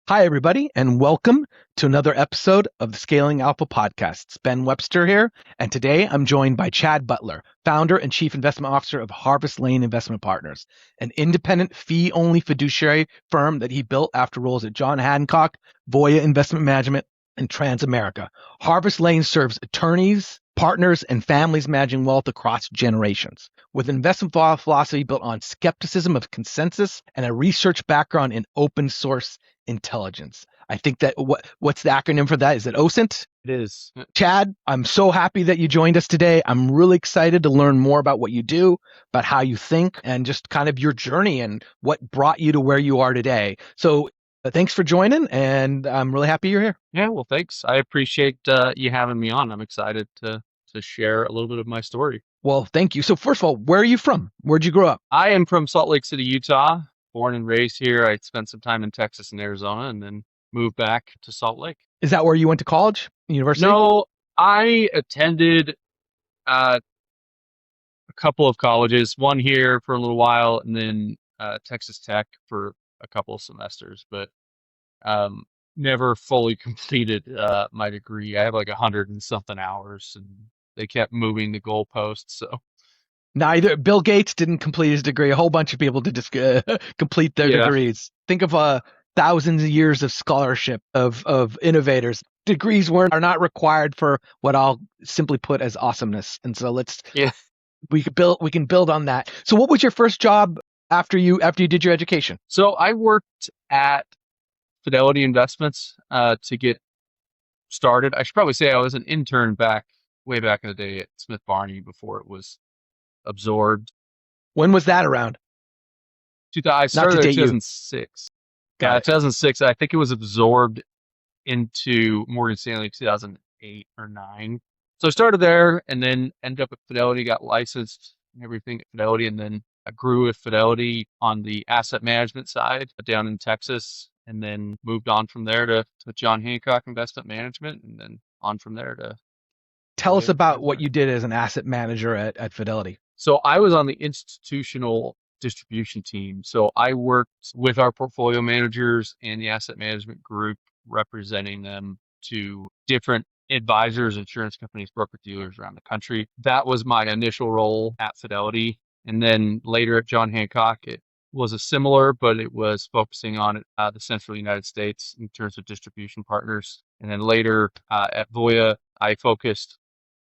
Hi, everybody, and welcome to another episode of the Scaling Alpha podcast. It's Ben Webster here, and today I'm joined by Chad Butler, founder and chief investment officer of Harvest Lane Investment Partners, an independent fee-only fiduciary firm that he built after roles at John Hancock, Voya Investment Management, and Transamerica. Harvest Lane serves attorneys, partners, and families managing wealth across generations. With an investment philosophy built on skepticism of consensus and a research background in open source intelligence. I think that what's the acronym for that? Is it OSINT? It is. Chad, I'm so happy that you joined us today. I'm really excited to learn more about what you do, about how you think, and just kind of your journey and what brought you to where you are today. So thanks for joining, and I'm really happy you're here. Yeah, well, thanks. I appreciate you having me on. I'm excited to share a little bit of my story. Well, thank you. So first of all, where are you from? Where'd you grow up? I am from Salt Lake City, Utah, born and raised here. I spent some time in Texas and Arizona and then moved back to Salt Lake. Is that where you went to college, university? No, I attended a couple of colleges, one here for a little while and then Texas Tech for a couple of semesters, but never fully completed my degree. I have like 100 and something hours, and they kept moving the goalposts. So Neither Bill Gates didn't complete his degree. A whole bunch of people did just complete their degrees. Think of thousands of years of scholarship of innovators. Degrees are not required for what I'll simply put as awesomeness. And so we can build on that. So what was your first job after you did your education? So I worked at Fidelity Investments to get started. I should probably say I was an intern way back in the day at Smith Barney before it was absorbed. When was that around? I started in 2006. Yeah, 2006. I think it was absorbed into Morgan Stanley 2008 or 9. So I started there and then ended up at Fidelity, got licensed and everything at Fidelity, and then I grew with Fidelity on the asset management side down in Texas, and then moved on from there to John Hancock Investment Management, and then on from there to... Tell us about what you did as an asset manager at Fidelity. So I was on the institutional distribution team. So I worked with our portfolio managers and the asset management group, representing them to different advisors, insurance companies, broker dealers around the country. That was my initial role at Fidelity. And then later at John Hancock, it was a similar, but it was focusing on the central United States in terms of distribution partners. And then later at Voya, I focused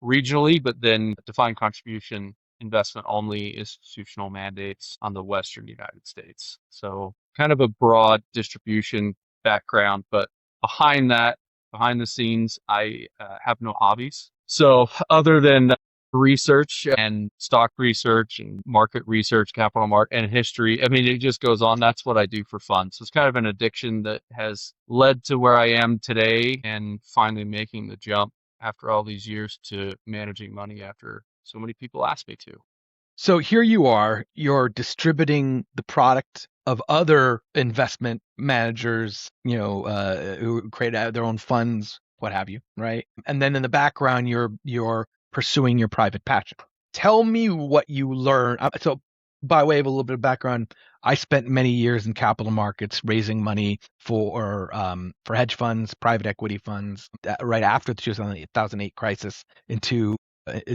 regionally, but then defined contribution investment only institutional mandates on the Western United States. So kind of a broad distribution background, but behind the scenes, I have no hobbies. So other than research and stock research and market research, capital market and history, I mean, it just goes on. That's what I do for fun. So it's kind of an addiction that has led to where I am today and finally making the jump after all these years to managing money after so many people ask me to. So here you are, you're distributing the product of other investment managers, who create their own funds, what have you, right? And then in the background, you're pursuing your private passion. Tell me what you learned. So by way of a little bit of background, I spent many years in capital markets raising money for hedge funds, private equity funds, right after the 2008 crisis into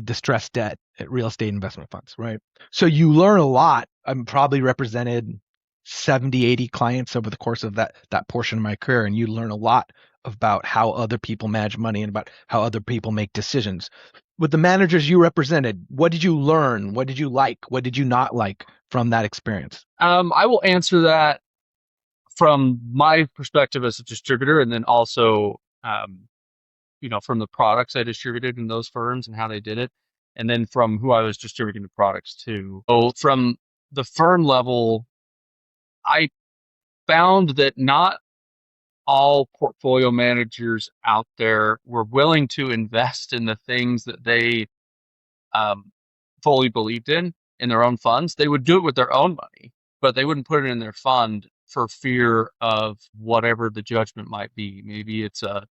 distressed debt at real estate investment funds, right? So you learn a lot. I'm probably represented 70, 80 clients over the course of that portion of my career, and you learn a lot about how other people manage money and about how other people make decisions. With the managers you represented, what did you learn? What did you like? What did you not like from that experience? I will answer that from my perspective as a distributor, and then also, from the products I distributed in those firms and how they did it, and then from who I was distributing the products to. So from the firm level, I found that not all portfolio managers out there were willing to invest in the things that they fully believed in their own funds. They would do it with their own money, but they wouldn't put it in their fund for fear of whatever the judgment might be. Maybe it's a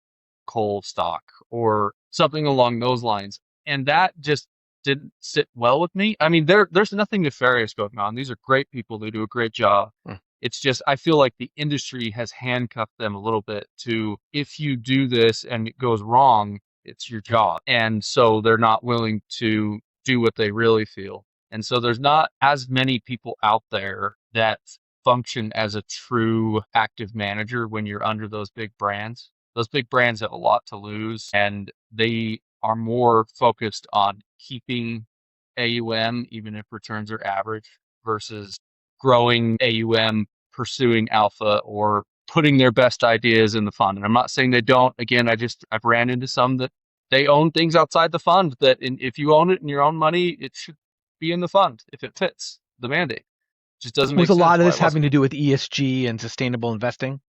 coal stock or something along those lines. And that just didn't sit well with me. I mean, there's nothing nefarious going on. These are great people. They do a great job. It's just, I feel like the industry has handcuffed them a little bit to, if you do this and it goes wrong, it's your job. And so they're not willing to do what they really feel. And so there's not as many people out there that function as a true active manager when you're under those big brands. Those big brands have a lot to lose, and they are more focused on keeping AUM, even if returns are average, versus growing AUM, pursuing alpha, or putting their best ideas in the fund. And I'm not saying they don't. Again, I've ran into some that they own things outside the fund that if you own it in your own money, it should be in the fund if it fits the mandate. It just doesn't Was make a lot sense of why this it having wasn't. to do with ESG and sustainable investing?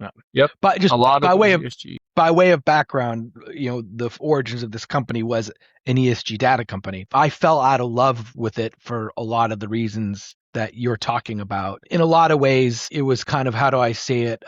No. Yep. But just A lot of by it way was of ESG. by way of background, the origins of this company was an ESG data company. I fell out of love with it for a lot of the reasons that you're talking about. In a lot of ways, it was kind of, how do I say it?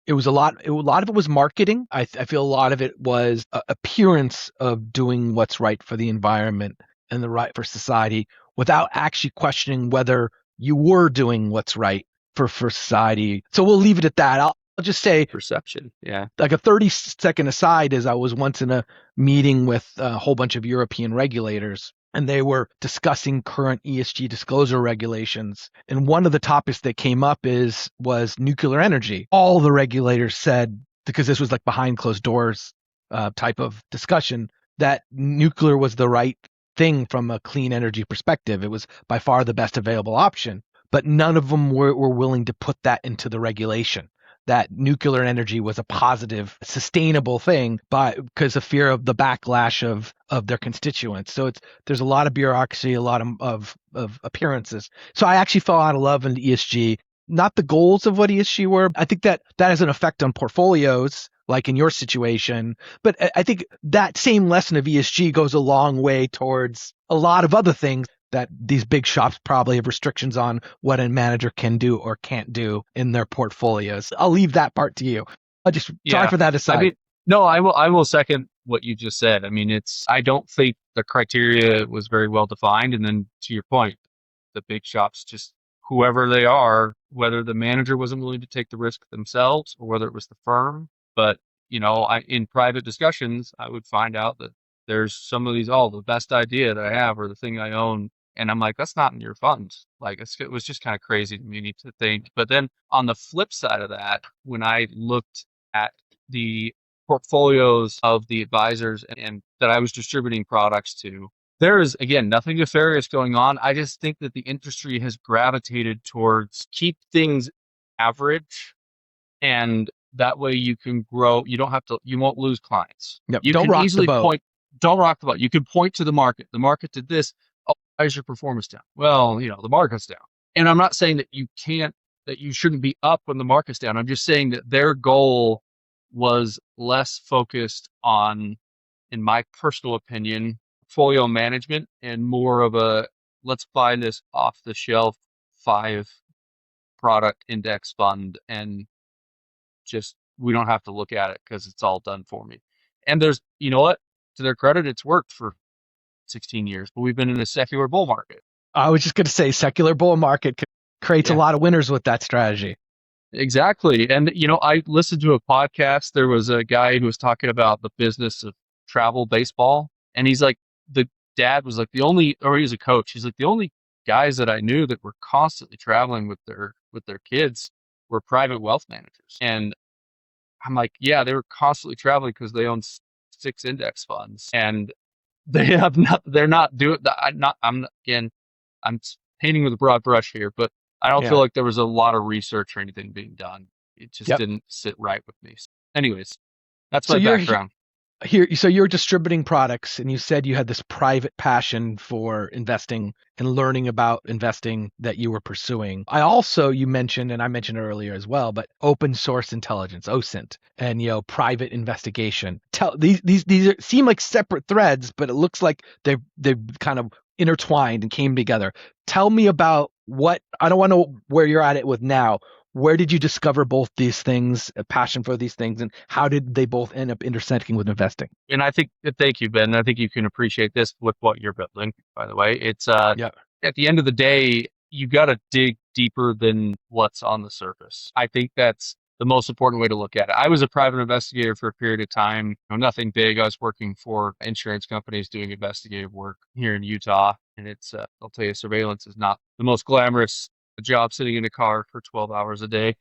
It was a lot of it was marketing. I feel a lot of it was appearance of doing what's right for the environment and the right for society without actually questioning whether you were doing what's right for society. So we'll leave it at that. I'll just say, Perception. Yeah. like, a 30-second aside, is I was once in a meeting with a whole bunch of European regulators, and they were discussing current ESG disclosure regulations. And one of the topics that came up was nuclear energy. All the regulators said, because this was like behind closed doors type of discussion, that nuclear was the right thing from a clean energy perspective. It was by far the best available option. But none of them were willing to put that into the regulation, that nuclear energy was a positive, sustainable thing, because of fear of the backlash of their constituents. So there's a lot of bureaucracy, a lot of appearances. So I actually fell out of love in ESG, not the goals of what ESG were. I think that has an effect on portfolios, like in your situation. But I think that same lesson of ESG goes a long way towards a lot of other things that these big shops probably have restrictions on what a manager can do or can't do in their portfolios. I'll leave that part to you. Sorry Yeah. for that I aside. mean, no, I will second what you just said. I mean, I don't think the criteria was very well defined. And then to your point, the big shops, just whoever they are, whether the manager wasn't willing to take the risk themselves or whether it was the firm. But, in private discussions, I would find out that there's some of these, the best idea that I have or the thing I own. And I'm like, that's not in your funds. Like, it was just kind of crazy to me to think. But then on the flip side of that, when I looked at the portfolios of the advisors and that I was distributing products to, there is, again, nothing nefarious going on. I just think that the industry has gravitated towards keep things average, and that way you can grow. You won't lose clients. Yep. You Don't can rock the easily boat. don't rock the boat. You can point to the market. The market did this. Oh, why is your performance down? Well, the market's down. And I'm not saying that that you shouldn't be up when the market's down. I'm just saying that their goal was less focused on, in my personal opinion, portfolio management and more of a, let's buy this off the shelf 5 product index fund and just, we don't have to look at it because it's all done for me. And there's, you know what, to their credit, it's worked for 16 years, but we've been in a secular bull market. I was just going to say, secular bull market creates a Yeah, lot of winners with that strategy. exactly. And, I listened to a podcast. There was a guy who was talking about the business of travel baseball. And he's like, the dad was like he was a coach. He's like, the only guys that I knew that were constantly traveling with their kids were private wealth managers. And I'm like, yeah, they were constantly traveling because they own 6 index funds, and they're not doing that. Again, I'm painting with a broad brush here, but I don't feel Yeah. like there was a lot of research or anything being done. It just Yep. didn't sit right with me. Anyways, that's So my background. you're distributing products, and you said you had this private passion for investing and learning about investing that you were pursuing. You mentioned, and I mentioned earlier as well, but open source intelligence, OSINT, and private investigation. Seem like separate threads, but it looks like they've kind of intertwined and came together. Tell me about I don't want to know where you're at it with now. Where did you discover both these things, a passion for these things, and how did they both end up intersecting with investing? And thank you, Ben. I think you can appreciate this with what you're building, by the way. It's Yeah. at the end of the day, you got to dig deeper than what's on the surface. I think that's the most important way to look at it. I was a private investigator for a period of time, nothing big. I was working for insurance companies doing investigative work here in Utah. And it's, I'll tell you, surveillance is not the most glamorous job, sitting in a car for 12 hours a day.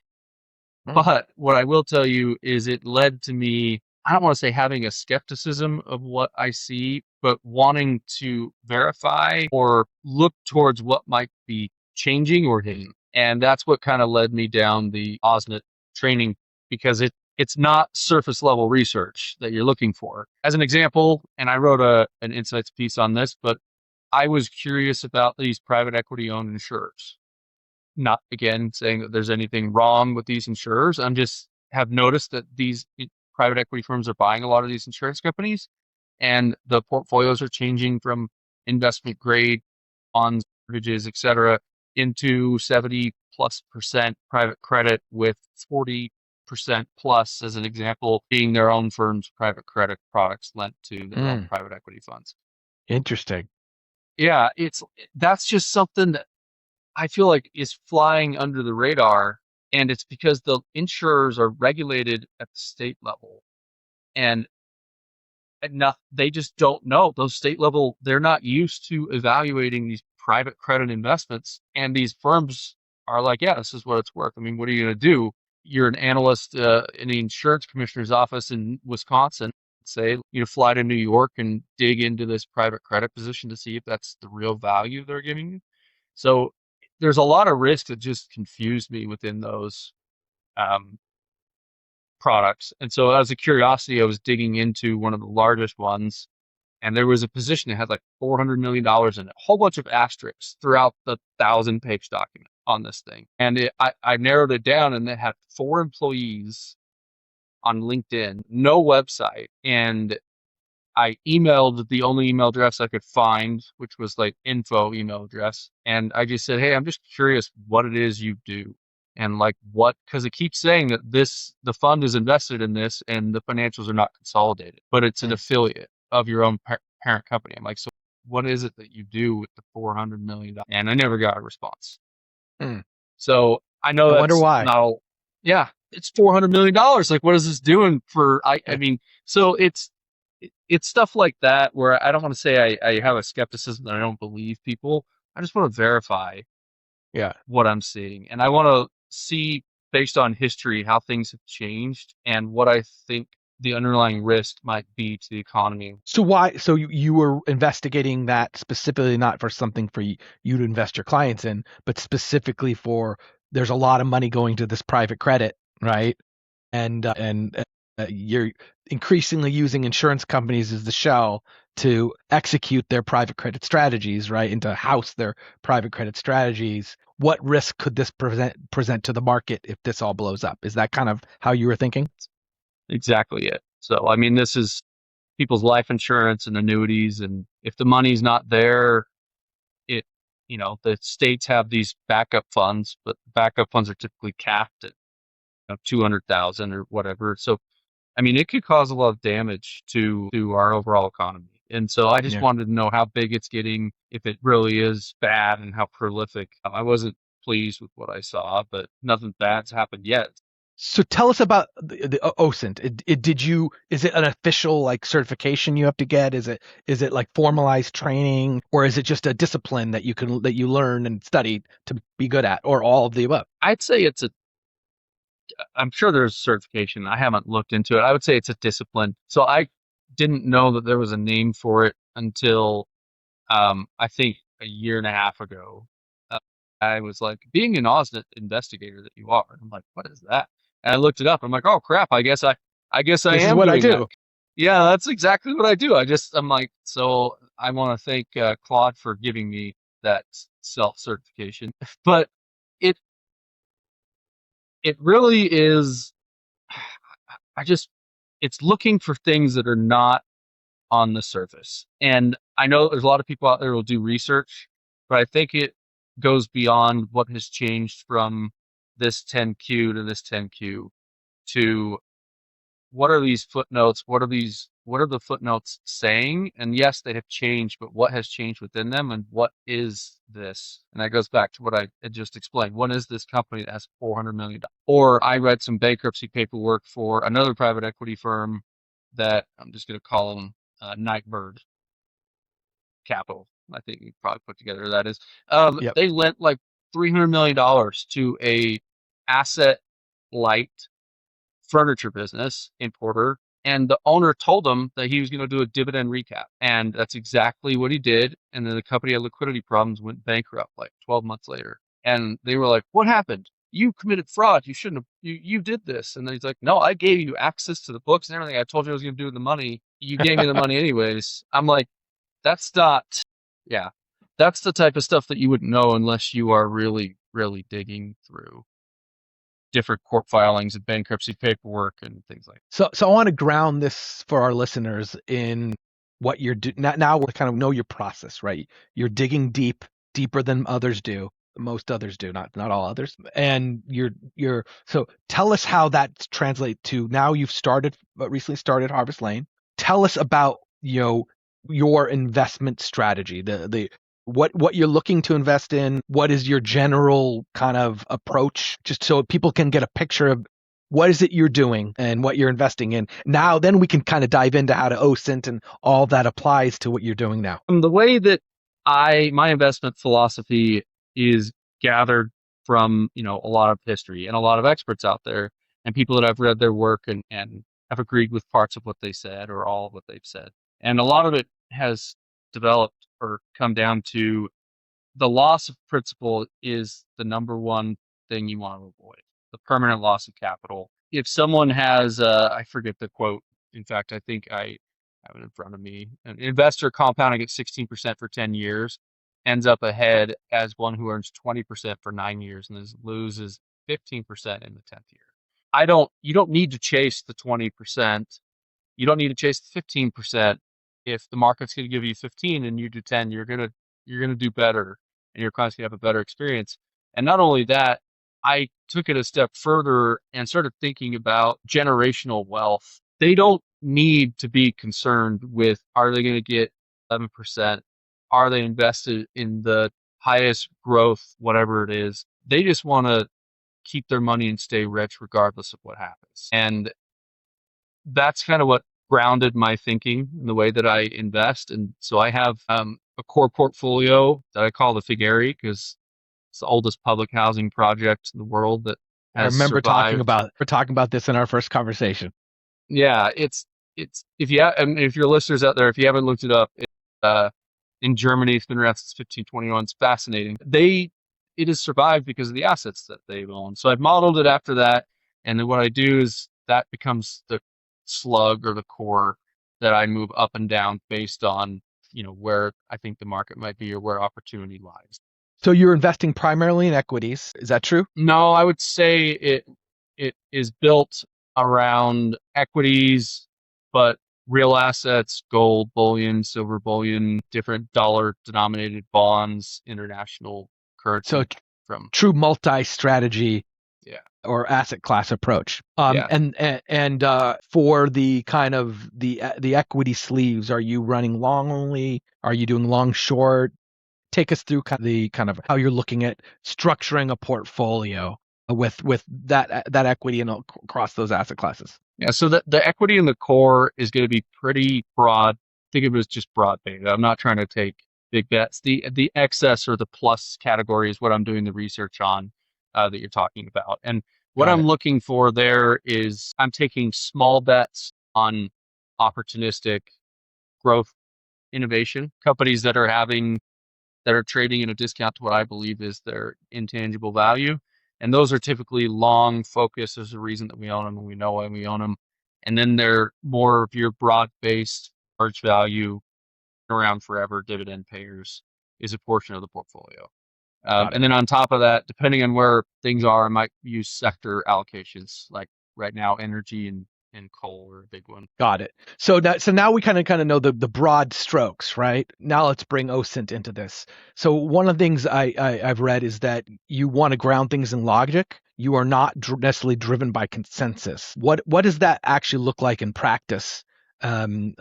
Mm. But what I will tell you is it led to me, I don't want to say having a skepticism of what I see, but wanting to verify or look towards what might be changing or hidden. And that's what kind of led me down the OSINT training, because it's not surface level research that you're looking for. As an example, and I wrote an insights piece on this, but I was curious about these private equity owned insurers. Not again saying that there's anything wrong with these insurers. I'm just have noticed that these private equity firms are buying a lot of these insurance companies, and the portfolios are changing from investment grade bonds, mortgages, etc., into 70+% private credit, with 40% plus, as an example, being their own firm's private credit products lent to their own Mm. private equity funds. Interesting. Yeah, that's just something that I feel like is flying under the radar, and it's because the insurers are regulated at the state level, and not, they just don't know. Those state level, they're not used to evaluating these private credit investments, and these firms are like, yeah, this is what it's worth. I mean, what are you going to do? You're an analyst in the insurance commissioner's office in Wisconsin. Say, fly to New York and dig into this private credit position to see if that's the real value they're giving you. So there's a lot of risk that just confused me within those products. And so as a curiosity, I was digging into one of the largest ones, and there was a position that had like $400 million in it, a whole bunch of asterisks throughout the 1,000-page document on this thing. And I narrowed it down, and it had 4 employees on LinkedIn, no website, and I emailed the only email address I could find, which was like info email address. And I just said, hey, I'm just curious what it is you do. And like what, because it keeps saying that the fund is invested in this and the financials are not consolidated, but it's an Mm. affiliate of your own parent company. I'm like, so what is it that you do with the $400 million? And I never got a response. Mm. So I know I wonder that's why. not all. Yeah, it's $400 million. Like, what is this doing for, I Yeah. mean, so it's stuff like that where I don't want to say I have a skepticism that I don't believe people. I just want to verify Yeah. what I'm seeing. And I want to see, based on history, how things have changed and what I think the underlying risk might be to the economy. So why? So you were investigating that specifically, not for something for you to invest your clients in, but specifically for there's a lot of money going to this private credit, right? And you're increasingly using insurance companies as the shell to execute their private credit strategies, right? And to house their private credit strategies. What risk could this present to the market if this all blows up? Is that kind of how you were thinking? Exactly it. So, I mean, this is people's life insurance and annuities. And if the money's not there, it, the states have these backup funds, but backup funds are typically capped at 200,000 or whatever. So, I mean, it could cause a lot of damage to our overall economy. And so I just Yeah. wanted to know how big it's getting, if it really is bad, and how prolific. I wasn't pleased with what I saw, but nothing bad's happened yet. So tell us about the OSINT. Is it an official like certification you have to get? Is it like formalized training, or is it just a discipline that you learn and study to be good at, or all of the above? I'd say I'm sure there's certification. I haven't looked into it. I would say it's a discipline. So I didn't know that there was a name for it until I think a year and a half ago. Uh, I was like, being an OSINT investigator that you are. I'm like, what is that? And I looked it up. I'm like, oh crap! I guess I This is am what I doing that. do. Yeah, that's exactly what I do. I'm like, so I want to thank Claude for giving me that self certification. But it it really is. I just it's looking for things that are not on the surface. And I know there's a lot of people out there who will do research, but I think it goes beyond what has changed from this 10Q to this 10Q to what are these footnotes? What are these what are the footnotes saying? And yes, they have changed, but what has changed within them, and what is this? And that goes back to what I had just explained. What is this company that has $400 million? Or I read some bankruptcy paperwork for another private equity firm that I'm just going to call them Nightbird Capital. I think you probably put together that is. Yep. They lent like $300 million to a asset light furniture business importer, and the owner told him that he was going to do a dividend recap, and that's exactly what he did. And then the company had liquidity problems, went bankrupt like 12 months later, and they were like, "What happened? You committed fraud. You shouldn't have. You did this." And then he's like, "No, I gave you access to the books and everything. I told you I was going to do with the money. You gave me the money anyways." I'm like, that's not, yeah, that's the type of stuff that you wouldn't know unless you are really, really digging through different court filings and bankruptcy paperwork and things like that. So I want to ground this for our listeners in what you're doing. Now we kind of know your process, right? You're digging deeper than others do. Most others do, not all others. And you're so tell us how that translates to now you've recently started Harvest Lane. Tell us about, your investment strategy, the what you're looking to invest in, what is your general kind of approach, just so people can get a picture of what is it you're doing and what you're investing in. Now, then we can kind of dive into how to OSINT and all that applies to what you're doing now. The way that my investment philosophy is gathered from, a lot of history and a lot of experts out there and people that I've read their work and have agreed with parts of what they said or all of what they've said. And a lot of it has developed or come down to the loss of principal is the number one thing you want to avoid, the permanent loss of capital. If someone has, I forget the quote. In fact, I think I have it in front of me. An investor compounding at 16% for 10 years ends up ahead as one who earns 20% for 9 years and loses 15% in the 10th year. You don't need to chase the 20%. You don't need to chase the 15%. If the market's going to give you 15 and you do 10, you're going to do better and your client's going to have a better experience. And not only that, I took it a step further and started thinking about generational wealth. They don't need to be concerned with, are they going to get 11%? Are they invested in the highest growth, whatever it is? They just want to keep their money and stay rich regardless of what happens. And that's kind of what grounded my thinking in the way that I invest. And so I have a core portfolio that I call the Fuggerei because it's the oldest public housing project in the world that I has remember survived. we're talking about this in our first conversation. Yeah, it's if your listeners out there, if you haven't looked it up, in Germany, it's been around since 1521. It's fascinating. It has survived because of the assets that they've owned. So I've modeled it after that, and then what I do is that becomes the slug or the core that I move up and down based on where I think the market might be or where opportunity lies. So you're investing primarily in equities. Is that true? No, I would say it is built around equities, but real assets, gold bullion, silver bullion, different dollar denominated bonds, international currency. So from true multi-strategy, yeah, or asset class approach. Yeah. And for the kind of the equity sleeves, are you running long only? Are you doing long short? Take us through kind of how you're looking at structuring a portfolio with that equity and across those asset classes. Yeah, so the equity in the core is going to be pretty broad. Think of it as just broad beta. I'm not trying to take big bets. The excess or the plus category is what I'm doing the research on that you're talking about. And what Got I'm it. looking for there is I'm taking small bets on opportunistic growth innovation companies that are trading at a discount to what I believe is their intangible value. And those are typically long focus. There's a reason that we own them and we know why we own them. And then they're more of your broad-based, large value, around forever dividend payers is a portion of the portfolio. And then on top of that, depending on where things are, I might use sector allocations. Like right now, energy and coal are a big one. Got it. So now we kind of know the broad strokes, right? Now let's bring OSINT into this. So one of the things I've read is that you want to ground things in logic. You are not necessarily driven by consensus. What does that actually look like in practice? you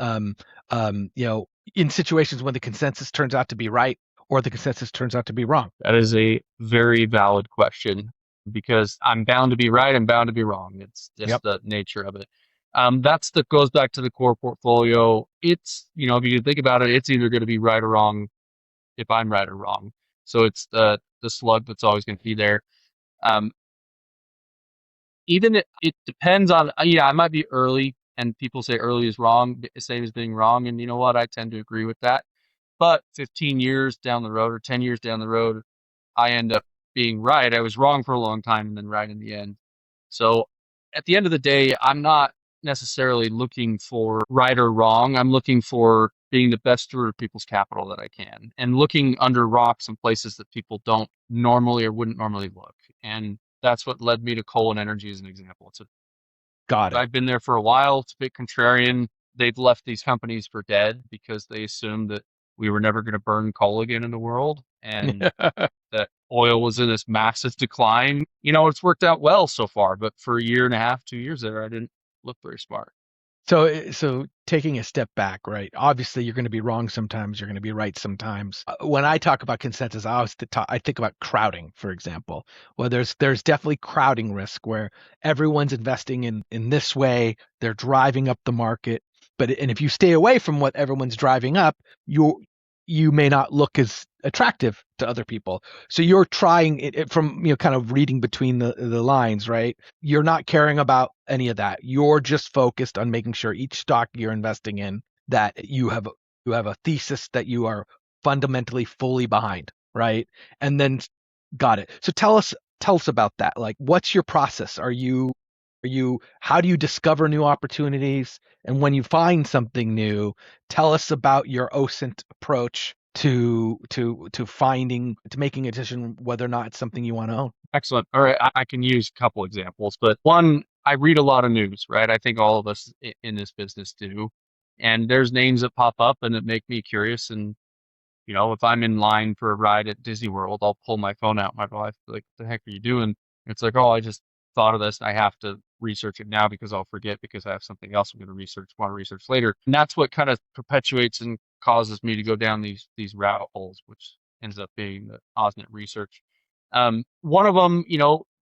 know, in situations when the consensus turns out to be right or the consensus turns out to be wrong? That is a very valid question because I'm bound to be right. I'm bound to be wrong. It's Yep. just the nature of it. That goes back to the core portfolio. It's, if you think about it, it's either going to be right or wrong if I'm right or wrong. So it's the slug that's always going to be there. Um, Even it depends on, yeah, I might be early, and people say early is wrong, same as being wrong. And you know what? I tend to agree with that. But 15 years down the road or 10 years down the road, I end up being right. I was wrong for a long time and then right in the end. So at the end of the day, I'm not necessarily looking for right or wrong. I'm looking for being the best steward of people's capital that I can and looking under rocks in places that people don't normally or wouldn't normally look. And that's what led me to coal and energy as an example. Got it. I've been there for a while. It's a bit contrarian. They've left these companies for dead because they assumed that we were never going to burn coal again in the world and that oil was in this massive decline. It's worked out well so far, but for a year and a half, 2 years there, I didn't look very smart. So taking a step back, right? Obviously, you're going to be wrong sometimes. You're going to be right sometimes. When I talk about consensus, I think about crowding, for example. Well, there's definitely crowding risk where everyone's investing in this way. They're driving up the market, and if you stay away from what everyone's driving up, you may not look as attractive to other people. So you're trying it from, kind of reading between the lines, right? You're not caring about any of that. You're just focused on making sure each stock you're investing in that you have a thesis that you are fundamentally fully behind, right? And then got it. So tell us about that. Like, what's your process? How do you discover new opportunities? And when you find something new, tell us about your OSINT approach to making a decision whether or not it's something you want to own. Excellent. All right, I can use a couple examples, but one, I read a lot of news, right? I think all of us in this business do. And there's names that pop up and that make me curious. And if I'm in line for a ride at Disney World, I'll pull my phone out. My wife like, "What the heck are you doing?" It's like, "Oh, I just thought of this. And I have to research it now because I'll forget because I have something else I'm going to want to research later." And that's what kind of perpetuates and causes me to go down these rabbit holes, which ends up being the OSINT research. One of them,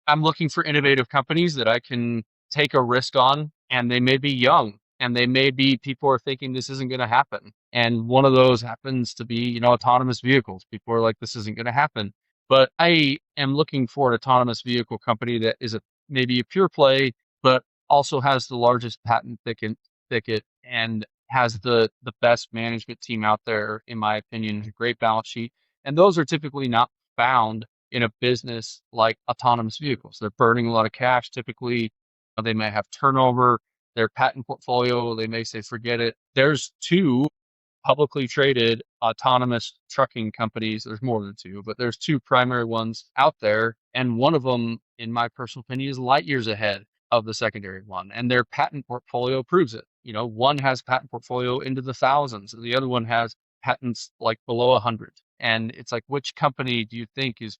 I'm looking for innovative companies that I can take a risk on, and they may be young, and they may be people are thinking this isn't going to happen. And one of those happens to be, autonomous vehicles. People are like, this isn't going to happen. But I am looking for an autonomous vehicle company that is maybe a pure play, but also has the largest patent thicket and has the best management team out there, in my opinion, a great balance sheet. And those are typically not found in a business like autonomous vehicles. They're burning a lot of cash. Typically, they may have turnover. Their patent portfolio, they may say, forget it. There's two publicly traded autonomous trucking companies. There's more than two, but there's two primary ones out there. And one of them, in my personal opinion, is light years ahead of the secondary one. And their patent portfolio proves it. One has patent portfolio into the thousands, and the other one has patents like below 100. And it's like, which company do you think is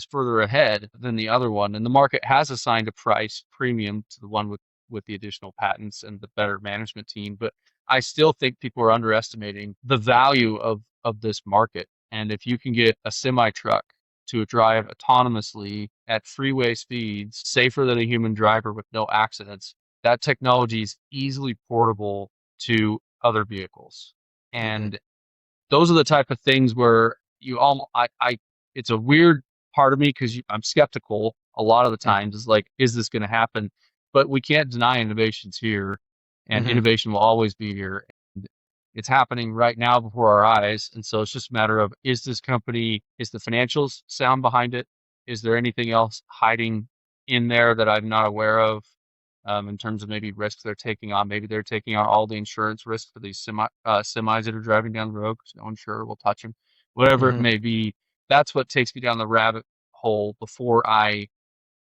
further ahead than the other one? And the market has assigned a price premium to the one with the additional patents and the better management team. But I still think people are underestimating the value of this market. And if you can get a semi truck to drive autonomously at freeway speeds, safer than a human driver with no accidents, that technology is easily portable to other vehicles. Mm-hmm. And those are the type of things where it's a weird part of me because I'm skeptical a lot of the times. Is like, is this going to happen? But we can't deny innovation's here, and Mm-hmm. innovation will always be here. And it's happening right now before our eyes. And so it's just a matter of, is the financials sound behind it? Is there anything else hiding in there that I'm not aware of? In terms of maybe risks they're taking on. Maybe they're taking on all the insurance risks for these semis that are driving down the road because no insurer will touch them. Whatever it Mm-hmm. may be, that's what takes me down the rabbit hole before I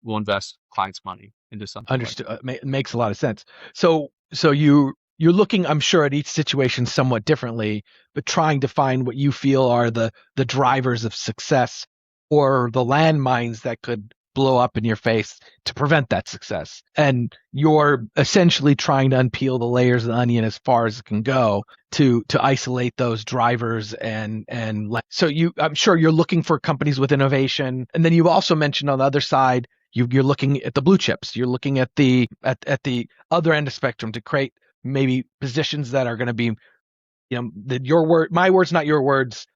will invest clients' money into something like Understood. that. Makes a lot of sense. So you're looking, I'm sure, at each situation somewhat differently, but trying to find what you feel are the drivers of success or the landmines that could blow up in your face to prevent that success. And you're essentially trying to unpeel the layers of the onion as far as it can go to isolate those drivers so I'm sure you're looking for companies with innovation. And then you also mentioned on the other side, you're looking at the blue chips. You're looking at the other end of the spectrum to create maybe positions that are going to be, your word, my words, not your words,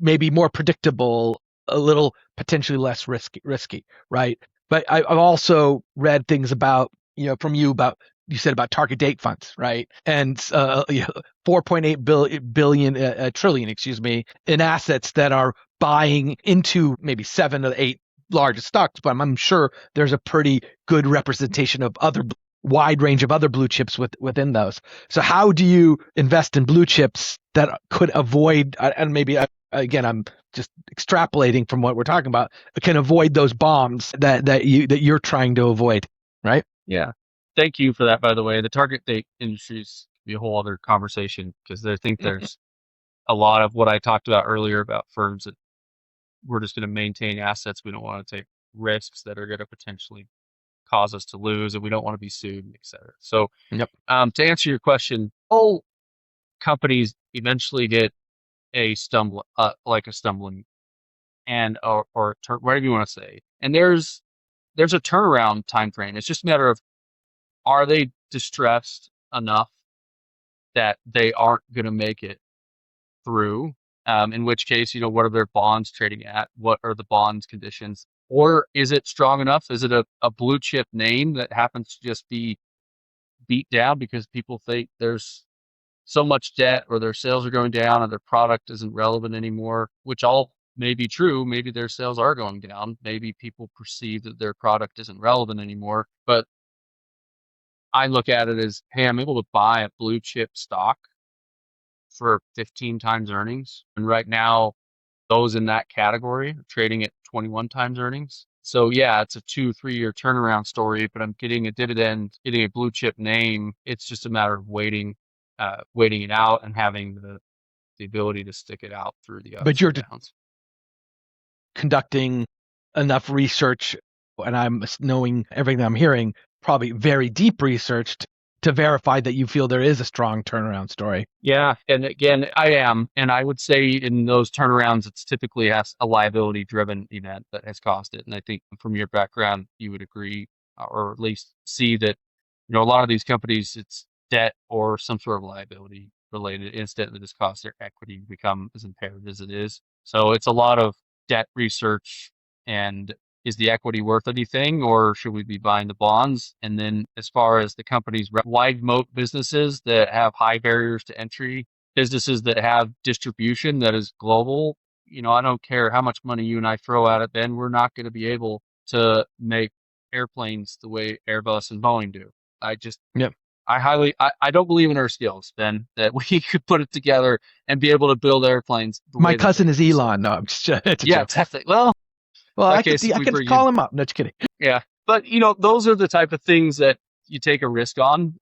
maybe more predictable, a little potentially less risky, right? But I've also read things about, from you about, you said about target date funds, right? And 4.8 billion, trillion, excuse me, in assets that are buying into maybe 7 or 8 largest stocks, but I'm sure there's a pretty good representation of other wide range of other blue chips within those. So how do you invest in blue chips that could avoid, and maybe again, I'm just extrapolating from what we're talking about, can avoid those bombs that you're trying to avoid, right? Yeah. Thank you for that, by the way. The target date industries be a whole other conversation because I think there's a lot of what I talked about earlier about firms that we're just going to maintain assets. We don't want to take risks that are going to potentially cause us to lose, and we don't want to be sued, et cetera. So, Yep. to answer your question, all companies eventually hit a stumbling and or whatever you want to say. And there's a turnaround time frame. It's just a matter of, are they distressed enough that they aren't going to make it through? In which case, what are their bonds trading at? What are the bonds conditions? Or is it strong enough? Is it a blue chip name that happens to just be beat down because people think there's so much debt or their sales are going down or their product isn't relevant anymore, which all may be true. Maybe their sales are going down. Maybe people perceive that their product isn't relevant anymore. But I look at it as, hey, I'm able to buy a blue chip stock for 15 times earnings. And right now, those in that category are trading at 21 times earnings. So yeah, it's a 2-3 year turnaround story, but I'm getting a dividend, getting a blue chip name. It's just a matter of waiting it out and having the ability to stick it out through the But ups you're and downs. conducting enough research, and I'm knowing everything I'm hearing, probably very deep research to verify that you feel there is a strong turnaround story. Yeah, and again, I am, and I would say in those turnarounds, it's typically has a liability-driven event that has caused it. And I think from your background, you would agree, or at least see that, a lot of these companies, it's debt or some sort of liability-related incident that has caused their equity to become as impaired as it is. So it's a lot of debt research and is the equity worth anything, or should we be buying the bonds? And then as far as the companies, wide moat businesses that have high barriers to entry, businesses that have distribution that is global, I don't care how much money you and I throw at it, Ben, we're not going to be able to make airplanes the way Airbus and Boeing do. Yep. I don't believe in our skills, Ben, that we could put it together and be able to build airplanes the My way that cousin they is do. So, Elon. No, I'm just, it's a yeah, joke. exactly. Well, Well, in I that could case, I we could bring call in. him up. No, just kidding. Yeah. But, those are the type of things that you take a risk on.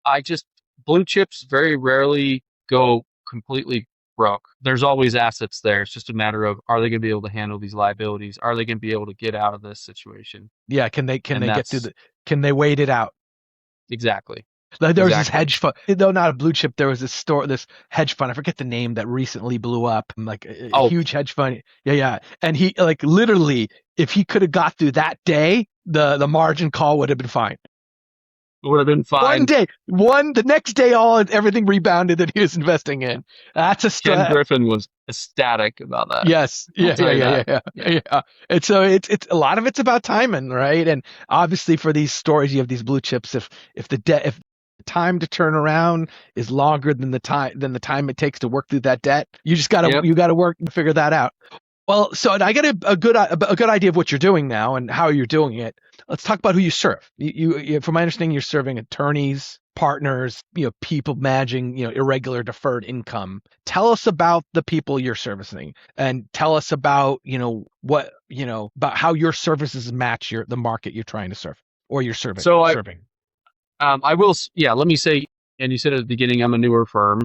Blue chips very rarely go completely broke. There's always assets there. It's just a matter of, are they going to be able to handle these liabilities? Are they going to be able to get out of this situation? Yeah, can they And get through that's can they wait it out? exactly, Like there was this exactly. hedge fund, though not a blue chip. There was this hedge fund. I forget the name that recently blew up. Like a Oh, huge hedge fund. Yeah, yeah. And he like literally, if he could have got through that day, the margin call would have been fine. it would have been One fine. day, the next day, everything rebounded that he was investing in. That's a Ken Griffin was ecstatic about that. Yes. I'll Yeah, tell yeah, you yeah, that. yeah, yeah, Yeah. yeah. And so it's a lot of it's about timing, right? And obviously for these stories, you have these blue chips. If if the time to turn around is longer than the time it takes to work through that debt, Yep. you gotta work to figure that out. Well, so I get a good idea of what you're doing now and how you're doing it. Let's talk about who you serve. From my understanding, you're serving attorneys, partners, people managing, irregular deferred income. Tell us about the people you're servicing, and tell us about, about how your services match the market you're trying to serve or you're So serving. I will, yeah, let me say, and you said at the beginning, I'm a newer firm.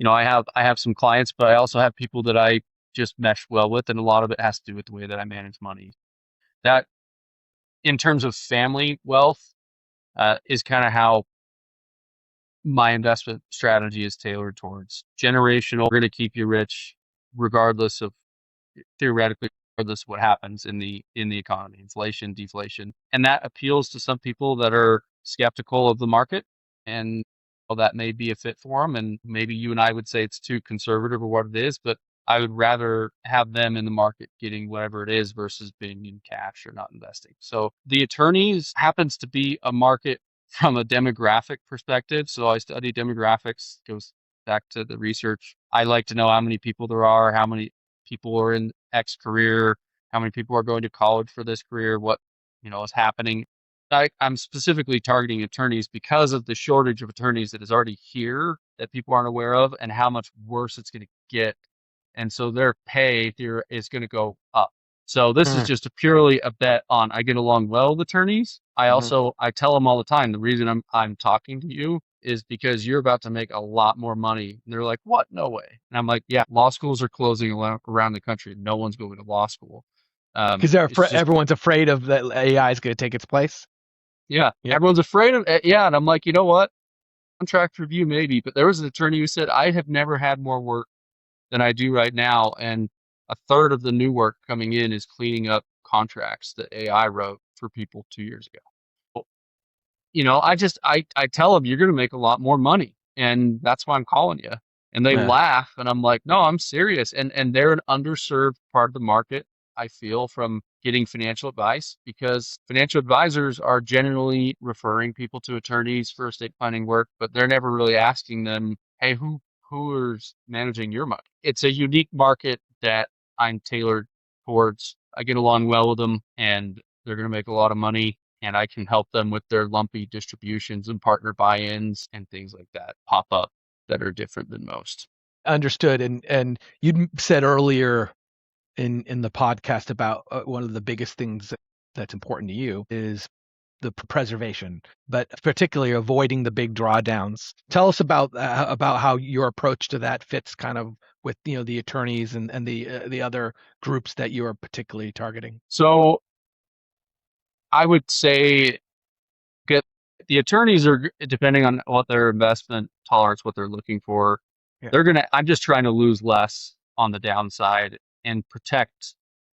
I have some clients, but I also have people that I just mesh well with, and a lot of it has to do with the way that I manage money. That in terms of family wealth, is kind of how my investment strategy is tailored towards. Generational, we're going to keep you rich regardless of, theoretically, regardless of what happens in the economy, inflation, deflation. And that appeals to some people that are skeptical of the market, and well, that may be a fit for them. And maybe you and I would say it's too conservative or what it is, but I would rather have them in the market getting whatever it is versus being in cash or not investing. So the attorneys happens to be a market from a demographic perspective. So I study demographics, goes back to the research. I like to know how many people there are, how many people are in X career, how many people are going to college for this career, what is happening. I'm specifically targeting attorneys because of the shortage of attorneys that is already here that people aren't aware of, and how much worse it's going to get. And so their pay is going to go up. So this is just purely a bet on I get along well with attorneys. I tell them all the time, the reason I'm talking to you is because you're about to make a lot more money. And they're like, what? No way. And I'm like, yeah, law schools are closing around the country. No one's going to law school. Because It's just, everyone's afraid of that AI is going to take its place. yeah, Yep. everyone's afraid of it. Yeah. And I'm like, you know what? Contract review, maybe. But there was an attorney who said, I have never had more work than I do right now. And a third of the new work coming in is cleaning up contracts that AI wrote for people 2 years ago. I tell them you're going to make a lot more money, and that's why I'm calling you. And they Yeah. laugh, and I'm like, no, I'm serious. And they're an underserved part of the market, I feel, from getting financial advice, because financial advisors are generally referring people to attorneys for estate planning work, but they're never really asking them, hey, who is managing your money? It's a unique market that I'm tailored towards. I get along well with them, and they're going to make a lot of money, and I can help them with their lumpy distributions and partner buy-ins and things like that pop up that are different than most. Understood. And you said earlier in the podcast about one of the biggest things that's important to you is the preservation, but particularly avoiding the big drawdowns. Tell us about how your approach to that fits kind of with the attorneys and the other groups that you are particularly targeting. So I would say get the attorneys are, depending on what their investment tolerance, what they're looking for. Yeah. I'm just trying to lose less on the downside and protect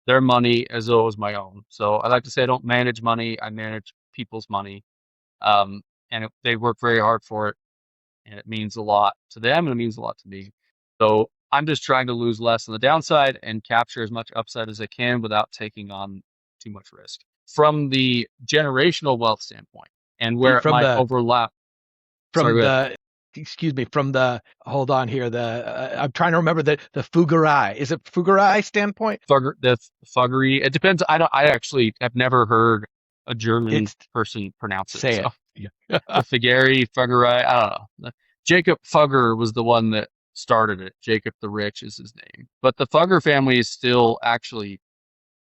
their money as though it was my own. So I like to say I don't manage money, I manage people's money. They work very hard for it, and it means a lot to them, and it means a lot to me. So I'm just trying to lose less on the downside and capture as much upside as I can without taking on too much risk. From the generational wealth standpoint, and where it From might the overlap. Sorry, from go ahead. the excuse me, from the hold on here, I'm trying to remember the Fuggerei. Is it Fuggerei standpoint? The Fuggerei. It depends. I actually have never heard a German It's person pronounce it. say So it. Yeah. the Fuggerei. I don't know. Jacob Fugger was the one that started it. Jacob the Rich is his name. But the Fugger family is still actually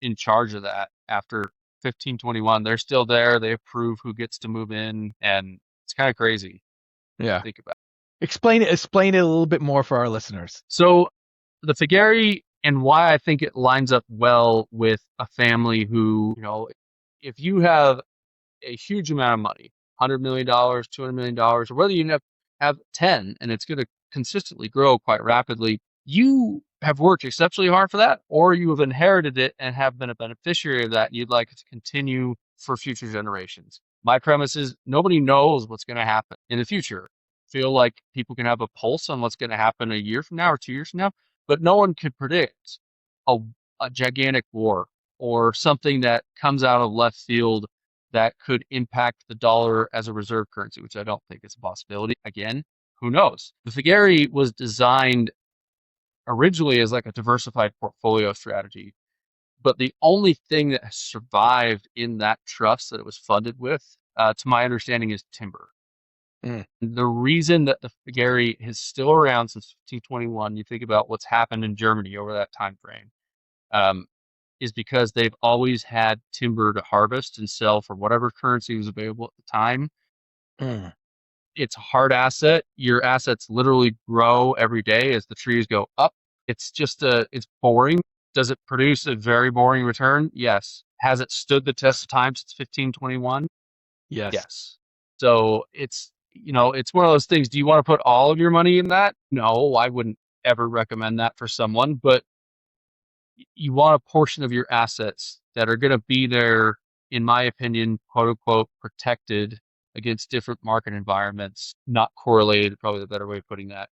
in charge of that after 1521. They're still there. They approve who gets to move in, and it's kind of crazy to Yeah. think about. Explain it a little bit more for our listeners. So the Fuggerei, and why I think it lines up well with a family who, if you have a huge amount of money, $100 million, $200 million, or whether you have 10 and it's going to consistently grow quite rapidly, you have worked exceptionally hard for that, or you have inherited it and have been a beneficiary of that, and you'd like it to continue for future generations. My premise is nobody knows what's going to happen in the future. Feel like people can have a pulse on what's going to happen a year from now or 2 years from now, but no one could predict a, a gigantic war or something that comes out of left field that could impact the dollar as a reserve currency, which I don't think is a possibility. Again, who knows? The Fuggerei was designed originally as like a diversified portfolio strategy, but the only thing that has survived in that trust that it was funded with, to my understanding, is timber. Mm. The reason that the Fuggerei is still around since 1521, you think about what's happened in Germany over that time frame, is because they've always had timber to harvest and sell for whatever currency was available at the time. Mm. It's a hard asset. Your assets literally grow every day as the trees go up. It's boring. Does it produce a very boring return? Yes. Has it stood the test of time since 1521? Yes. Yes. So it's, it's one of those things. Do you want to put all of your money in that? No, I wouldn't ever recommend that for someone, but you want a portion of your assets that are going to be there, in my opinion, quote unquote, protected against different market environments, not correlated, probably the better way of putting that.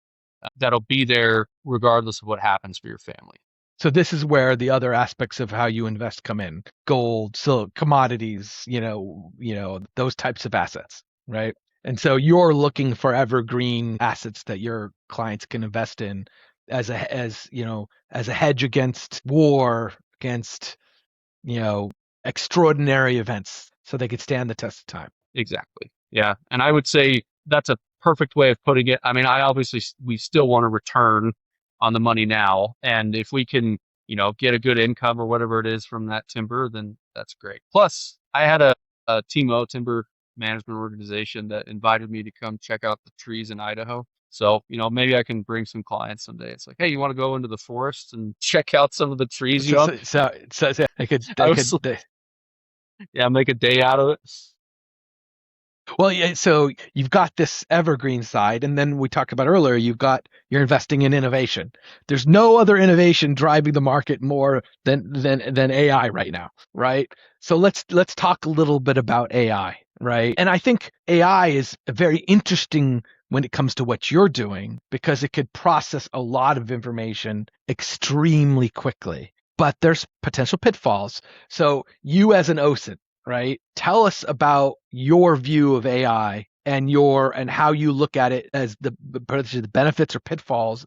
That'll be there regardless of what happens for your family. So this is where the other aspects of how you invest come in: gold, silk, commodities, those types of assets, right? And so you're looking for evergreen assets that your clients can invest in as a hedge against war, against, extraordinary events, so they could stand the test of time. Exactly. Yeah. And I would say that's a perfect way of putting it. I mean, we still want to return on the money now. And if we can, get a good income or whatever it is from that timber, then that's great. Plus, I had a TMO, timber management organization, that invited me to come check out the trees in Idaho. So, maybe I can bring some clients someday. It's like, hey, you want to go into the forest and check out some of the trees you So, own? so, so, so I was, yeah, make a day out of it. well, yeah, so you've got this evergreen side, and then we talked about earlier, you're investing in innovation. There's no other innovation driving the market more than AI right now, right? So let's talk a little bit about AI, right? And I think AI is very interesting when it comes to what you're doing, because it could process a lot of information extremely quickly. But there's potential pitfalls. So you, as an OSINT, right? Tell us about your view of AI and how you look at it as the benefits or pitfalls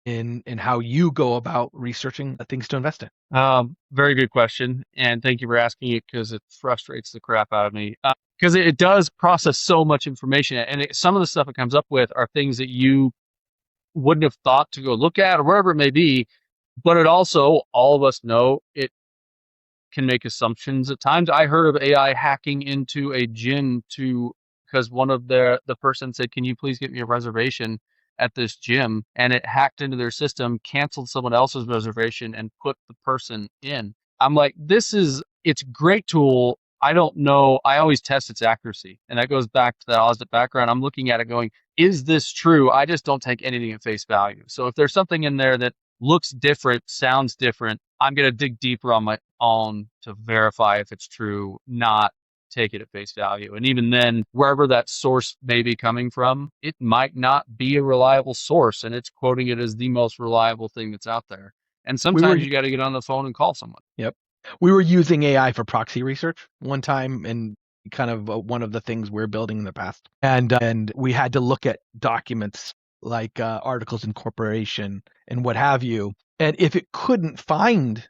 in how you go about researching things to invest in. Very good question, and thank you for asking it, because it frustrates the crap out of me. Because it does process so much information, and some of the stuff it comes up with are things that you wouldn't have thought to go look at, or wherever it may be. But it also, all of us know, it can make assumptions at times. I heard of AI hacking into a gym because one of the person said, "Can you please get me a reservation at this gym?" And it hacked into their system, canceled someone else's reservation, and put the person in. I'm like, it's a great tool. I don't know. I always test its accuracy. And that goes back to that audit background. I'm looking at it going, is this true? I just don't take anything at face value. So if there's something in there that looks different, sounds different, I'm going to dig deeper on my own to verify if it's true, not take it at face value. And even then, wherever that source may be coming from, it might not be a reliable source, and it's quoting it as the most reliable thing that's out there. And We were sometimes you got to get on the phone and call someone. Yep. We were using AI for proxy research one time, and kind of one of the things we're building in the past. And we had to look at documents like articles of incorporation and what have you. And if it couldn't find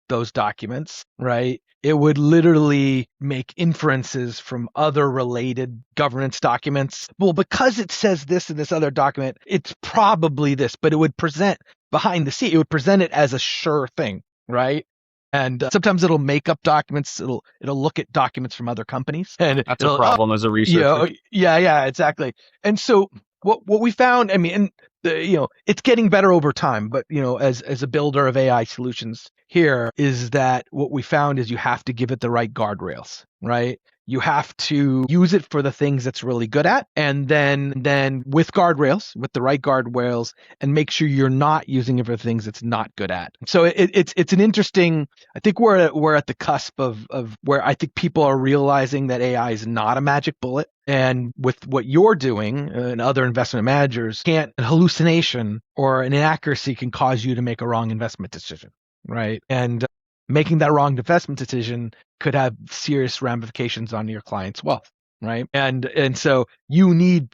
those documents, right, it would literally make inferences from other related governance documents. Well, because it says this in this other document, it's probably this, but it would present behind the scene, it would present it as a sure thing, right? And sometimes it'll make up documents. It'll look at documents from other companies, and That's a it'll, problem as a researcher. yeah, exactly. And so what we found, I mean, and it's getting better over time, but as a builder of AI solutions here, is that what we found is you have to give it the right guardrails, right? You have to use it for the things it's really good at, and then with the right guardrails, and make sure you're not using it for things it's not good at. So it's an interesting. I think we're at the cusp of where I think people are realizing that AI is not a magic bullet. And with what you're doing, and other investment managers can't, an hallucination or an inaccuracy can cause you to make a wrong investment decision, right? And making that wrong investment decision could have serious ramifications on your client's wealth, right? And so you need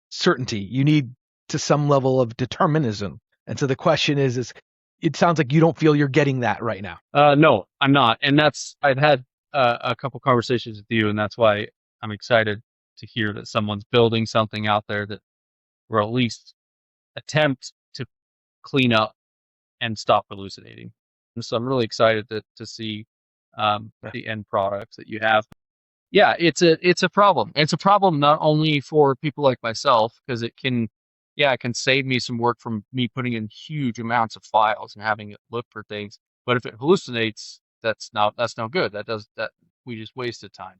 certainty. You need to some level of determinism. And so the question is it sounds like you don't feel you're getting that right now. No, I'm not. And I've had a couple conversations with you, and that's why I'm excited to hear that someone's building something out there that will at least attempt to clean up and stop hallucinating. And so I'm really excited to see the end products that you have. Yeah, it's a problem. It's a problem not only for people like myself, because it can save me some work from me putting in huge amounts of files and having it look for things. But if it hallucinates, that's no good. That we just wasted time.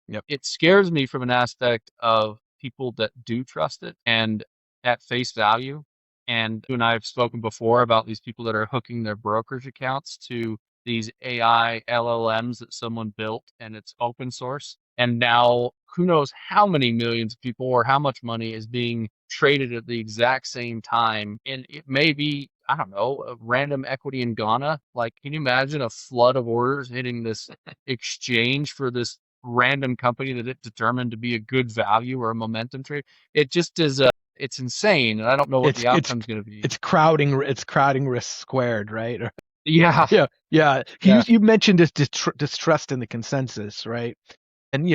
Yep. It scares me from an aspect of people that do trust it and at face value. And you and I have spoken before about these people that are hooking their brokerage accounts to these AI LLMs that someone built and it's open source. And now who knows how many millions of people or how much money is being traded at the exact same time. And it may be, I don't know, a random equity in Ghana. Like, can you imagine a flood of orders hitting this exchange for this random company that it determined to be a good value or a momentum trade? It just is it's insane, and I don't know what It's the it's outcome's going to be. it's crowding risk squared, right? Yeah, Yeah, yeah. You yeah. you mentioned this distrust in the consensus, right? And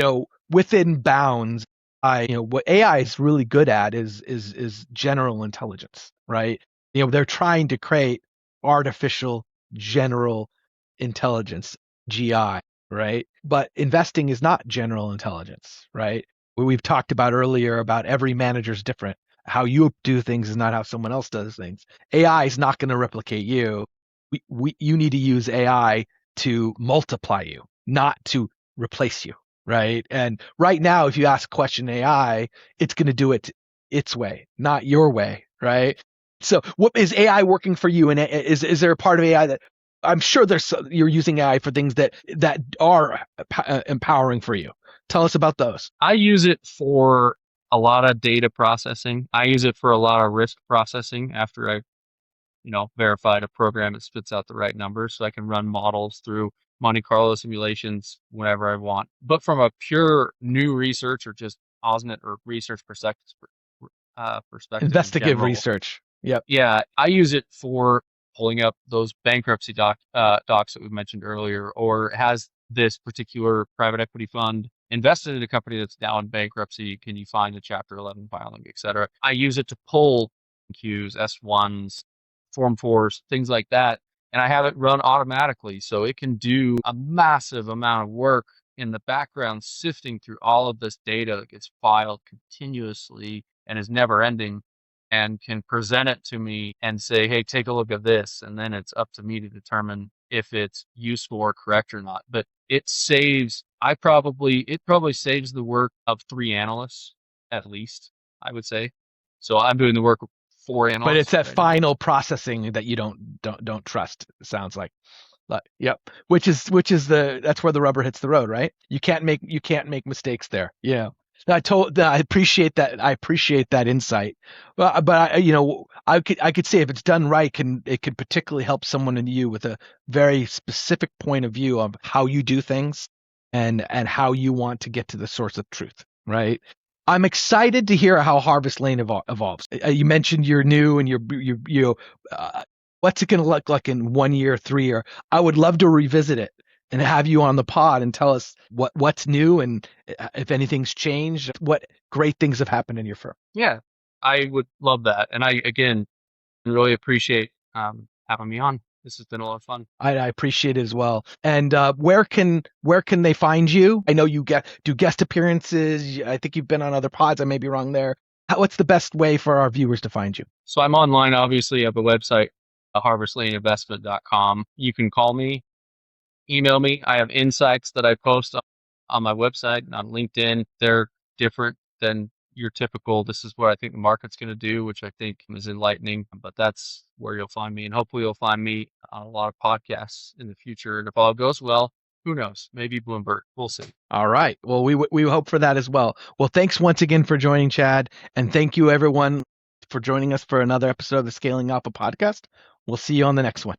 within bounds, what AI is really good at is general intelligence, right? They're trying to create artificial general intelligence, GI, right? But investing is not general intelligence, right? We've talked about earlier about every manager's different. How you do things is not how someone else does things. AI is not going to replicate you. You need to use AI to multiply you, not to replace you, right? And right now, if you ask a question AI, it's going to do it its way, not your way, right? So, what is AI working for you? And is there a part of AI that I'm sure you're using AI for things that are empowering for you? Tell us about those. I use it for a lot of data processing. I use it for a lot of risk processing after I verified a program that spits out the right numbers so I can run models through Monte Carlo simulations whenever I want. But from a pure new research or just OSINT or research perspective in Investigative general, research. Yep. yeah, I use it for pulling up those bankruptcy docs that we mentioned earlier, or has this particular private equity fund invested in a company that's now in bankruptcy? Can you find a Chapter 11 filing, et cetera? I use it to pull Qs, S1s, Form 4s, things like that, and I have it run automatically, so it can do a massive amount of work in the background, sifting through all of this data that gets filed continuously and is never ending and can present it to me and say, hey, take a look at this. And then it's up to me to determine if it's useful or correct or not. But it probably saves the work of 3 analysts at least, I would say. So I'm doing the work of 4 But it's analysts that right now. final processing that you don't trust. It sounds like. Yep. That's where the rubber hits the road, right? You can't make mistakes there. Yeah. I appreciate that. I appreciate that insight. But I could say if it's done right, it can particularly help someone in you with a very specific point of view of how you do things and how you want to get to the source of truth, right? I'm excited to hear how Harvest Lane evolves. You mentioned you're new and uh, what's it going to look like in 1 year, 3 year? I would love to revisit it and have you on the pod and tell us what's new and if anything's changed, what great things have happened in your firm. Yeah, I would love that. And I, again, really appreciate having me on. This has been a lot of fun. I appreciate it as well. And where can they find you? I know you do guest appearances. I think you've been on other pods. I may be wrong there. What's the best way for our viewers to find you? So I'm online, obviously. I have a website, harvestlaneinvestment.com. You can call me, email me. I have insights that I post on my website and on LinkedIn. They're different than your typical, this is what I think the market's going to do, which I think is enlightening. But that's where you'll find me. And hopefully you'll find me on a lot of podcasts in the future. And if all goes well, who knows? Maybe Bloomberg. We'll see. All right. Well, we hope for that as well. Well, thanks once again for joining, Chad, and thank you everyone for joining us for another episode of the Scaling Alpha podcast. We'll see you on the next one.